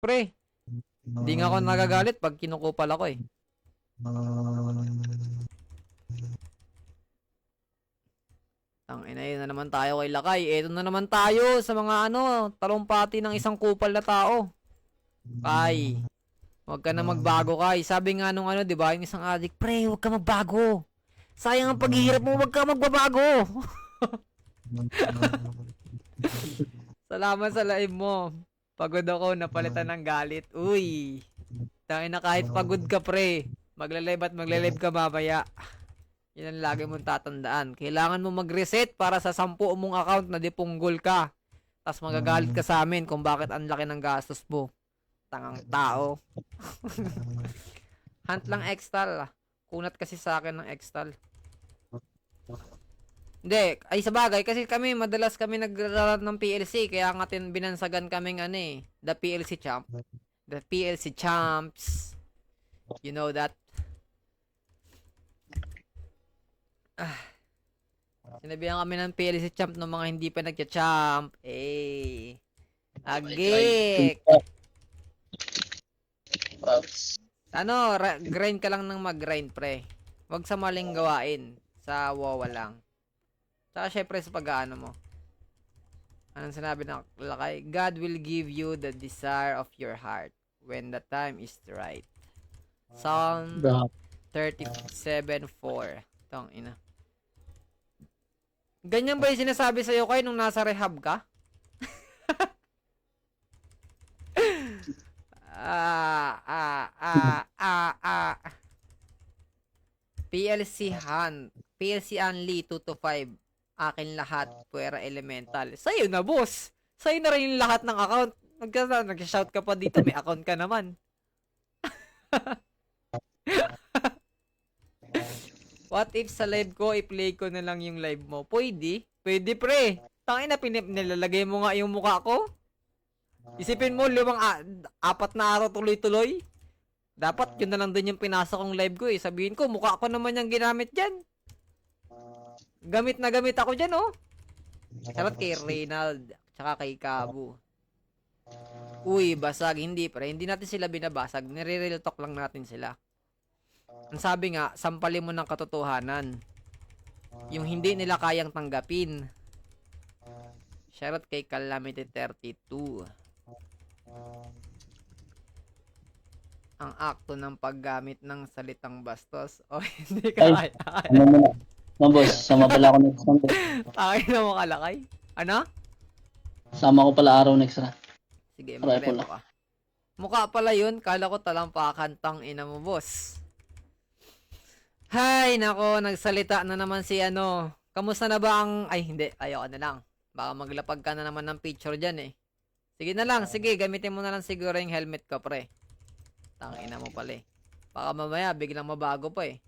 Pre, di nga ako nagagalit pag kinukupal ako eh. Tangina, yun na naman tayo kay Lakay. Eto na naman tayo sa mga talumpati ng isang kupal na tao. Kay, huwag ka na magbago, Kay. Sabi nga nung di ba, yung isang adik, pre, huwag ka magbago. Sayang ang paghihirap mo, huwag ka magbabago. Salamat sa live mo. Pagod ako, napalitan ng galit. Uy, tangina kahit pagod ka, pre. Maglalive ka mamaya. Yan ang lagi mong tatandaan. Kailangan mo mag-reset para sa 10 mong account na dipunggol ka. Tapos magagalit ka sa amin kung bakit ang laki ng gastos mo. Tangang tao. Hunt lang Extal. Kunat kasi sa akin ng Extal. Hindi, ay sa bagay kasi kami madalas kami naglaro ng PLC kaya nga binansagan kaming the PLC champ. The PLC champs. You know that. Sinabihan kami ng PLC champ ng mga hindi pa nagcha-champ. Eh. Agik. Grind ka lang ng mag-grind, pre. Huwag sa maling gawain. Sa wawa lang. Saka syempre sa pag-aano mo. Anong sinabi ng Lakay? God will give you the desire of your heart when the time is right. Psalm 37:4. Tong ina. Ganyan ba yung sinasabi sa'yo kay nung nasa rehab ka? PLC Han. PLC Only 2 to 5. Akin lahat. Puwera Elemental. Sa'yo na, boss. Sa'yo na rin yung lahat ng account. Nag-shout ka pa dito. May account ka naman. What if sa live ko, i-play ko na lang yung live mo? Pwede. Pwede, pre. Tangina, nilalagay mo nga yung mukha ko. Isipin mo, 4 na araw tuloy-tuloy. Dapat yun na lang din yung pinasa kong live ko eh. Sabihin ko, mukha ko naman yung ginamit dyan. Gamit na gamit ako dyan, oh. Charot kay Reynald. Tsaka kay Kabu. Uy, basag. Hindi, pre. Hindi natin sila binabasag. Nire-real talk lang natin sila. Ang sabi nga, sampalin mo ng katotohanan. Yung hindi nila kayang tanggapin. Shoutout kay Calamity 32. Ang akto ng paggamit ng salitang bastos. O hindi kaya. Ano mo na? No, boss. Sama pala ako next month. Takay na mo kalakay. Ano? Sama ko pala araw next na. Sige, mag-repo ka. Mukha pala yun. Kala ko talampakan tang ina mo, boss. Hay, nako, nagsalita na naman si Kamusta na ba ang... Ay, hindi. Ayoko na lang. Baka maglapag ka na naman ng picture dyan eh. Sige na lang. Sige, gamitin mo na lang siguro yung helmet ko, pre. Tangina mo pala eh. Baka mamaya, biglang mabago pa eh.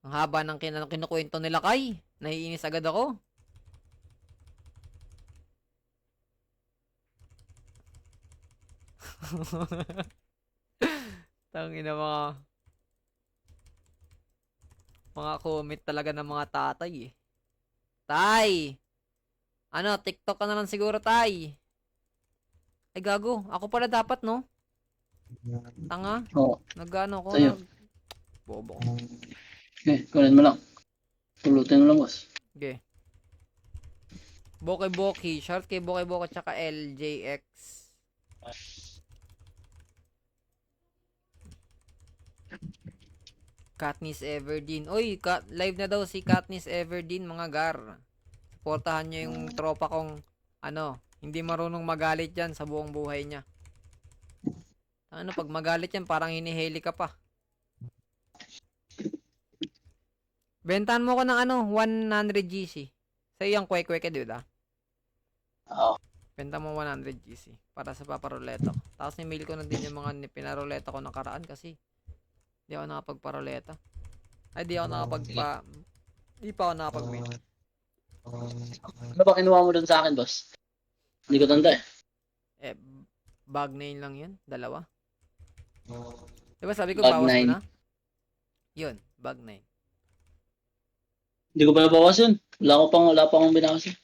Ang haba ng kinukwento nila kay. Naiinis agad ako. Tangina mga comment talaga ng mga tatay eh. Tay! TikTok ka na lang siguro, tay. Ay, gago. Ako pala dapat, no? Tanga? Oo. Nag-ano ko? Sa'yo. Bobo. Okay, kunin mo lang. Tulutin mo lang, boss. Okay. Boki. Short kay Boki tsaka LJX. Katniss Everdeen. Uy, live na daw si Katniss Everdeen, mga gar. Supportahan niyo yung tropa kong hindi marunong magalit yan sa buong buhay niya. Pag magalit yan, parang hinihili ka pa. Bentahan mo ko ng 100 GC. Sa'yo yung kwek-kwek di ba? Oo. Benta mo 100 GC para sa paparoleta ko. Tapos ni-mail ko na din yung mga pinaroleta ko nakaraan kasi di ako nakapagparoleta. Ay, di pa ako nakapag-mail. Ano ba kinuha mo dun sa akin, boss? Hindi ko tanda eh. Bag 9 lang yun. 2. Diba sabi ko, Bag bawas 9. mo na? Yun, bag 9. Hindi ko pa nabawas yun. Wala pa akong binawas yun.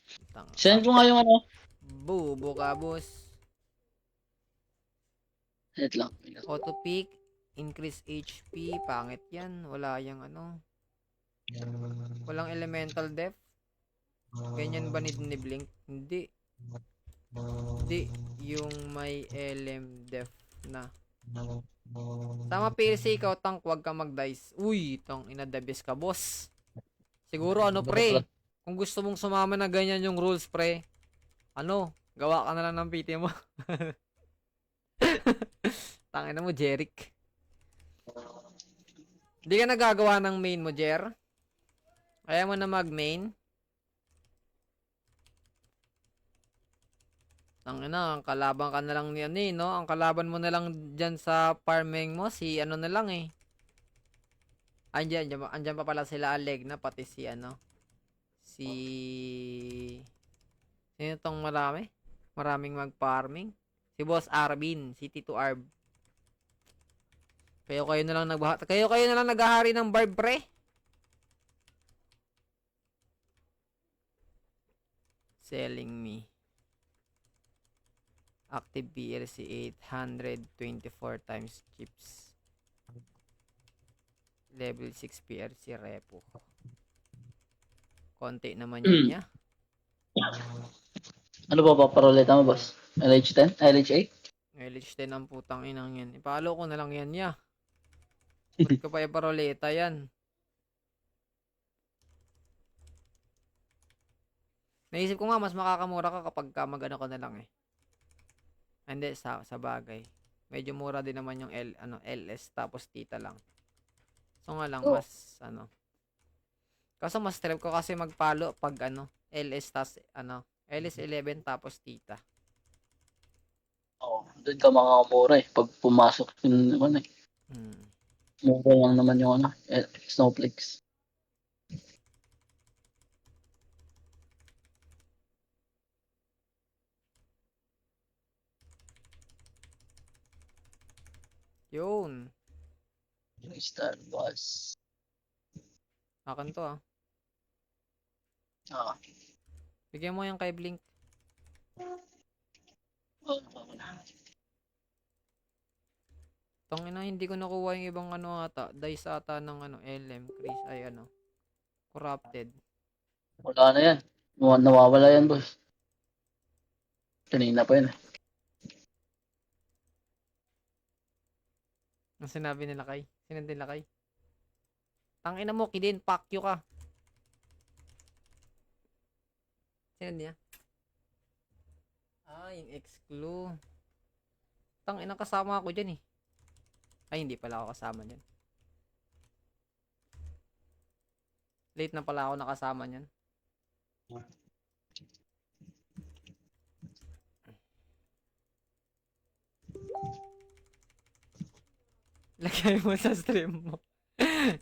Send ko nga yung Bubo ka, boss. Wait lang. Auto pick, increase HP, pangit yan. Wala yung ano. Walang elemental def. Ganyan ba need ni Blink? Hindi. Hindi. Yung may def na. Tama PLC, ikaw tank, wag ka mag-dice. Uy, tang ina the best ka, boss. Siguro ano pre, kung gusto mong sumama na ganyan yung rules pre, ano, gawa ka na lang ng PT mo. Tangina mo, Jeric. Hindi ka nagagawa ng main mo, Jer? Kaya mo na mag-main? Tangina, ang kalaban ka na lang niyan eh, no? Ang kalaban mo na lang dyan sa farming mo, si ano na lang eh. Andyan pa pala sila Alegna, pati si ano. Si... Sino tong marami? Maraming mag-farming. Si Boss Arvin, si Tito Arb. Kayo na lang naghahari ng barb pre. Selling me. Active PLC 824 times chips. Level 6 PLC repo. Konti naman yun niya. Ano ba paroleta mo, boss? LH10? LH8? LH10 ang putang inang yan. Ipalo ko na lang yan niya. Ba't ko pa iparoleta yan? Naisip ko nga mas makakamura ka kapag magano ka na lang eh. Hindi, sa bagay. Medyo mura din naman yung LS tapos tita lang. So nga lang, mas ano. Kaso mas trip ko kasi magpalo pag LS tas LS11 tapos tita. Oo, doon ka makakamura eh. Pag pumasok yun naman eh. Mura lang naman yung snowflakes. Yun. Star Bus. Akin to ah. Ah. Bigyan mo yan kay Blink. Tangina, hindi ko nakuha yung ibang ata. Dice ata ng LM. Chris ay corrupted. Wala na yan. Nawawala yan, boss. Kanina pa yan eh. Ang sinabi nila kay? Sinend nila kay? Tangina mo, Kidin, pakyo ka. Sinend niya? Yung exclu. Tangina, kasama ako dyan eh. Ay, hindi pala ako kasama dyan. Late na pala ako nakasama dyan. Lagay mo sa stream mo.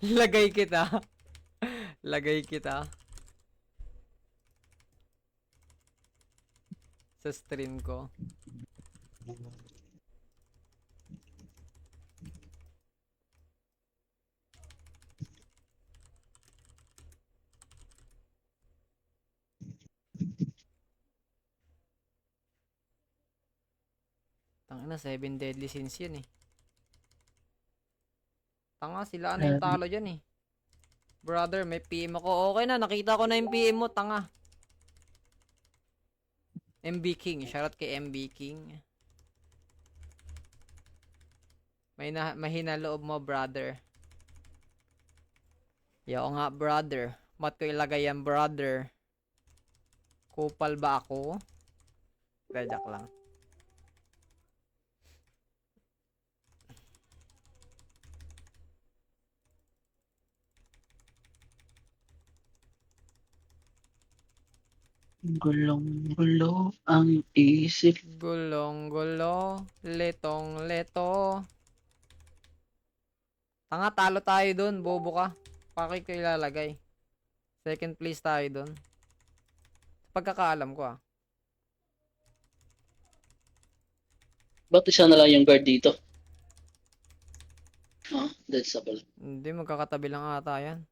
Lagay kita. Lagay kita. Sa stream ko. Tangina, 7 deadly sins yun eh. Tanga, sila ano yung talo dyan eh. Brother, may PM ako. Okay na, nakita ko na yung PM mo, tanga. MB King, shoutout kay MB King. Mahina loob mo, brother. Yo nga, brother. Ba't ko ilagay yan, brother? Kupal ba ako? Gadyak lang. Gulong-gulo ang isip. Gulong-gulo, letong-leto. Tanga, talo tayo dun, bobo ka. Bakit ko ilalagay? Second place tayo dun. Pagkakaalam ko ah. Ba't isa na lang yung guard dito? That's a pala. Hindi, magkakatabi lang ata yan.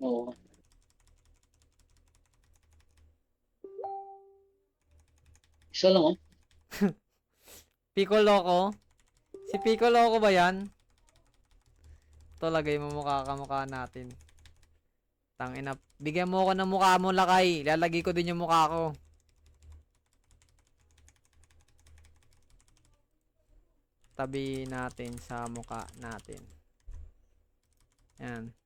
Oo. Isa lang Pico Loco? Si Pico Loco ba yan? Ito, lagay mo mukha natin. Tangina. Bigyan mo ako ng mukha mo, Lakay. Lalagay ko din yung mukha ko. Tabi natin sa mukha natin. Yan.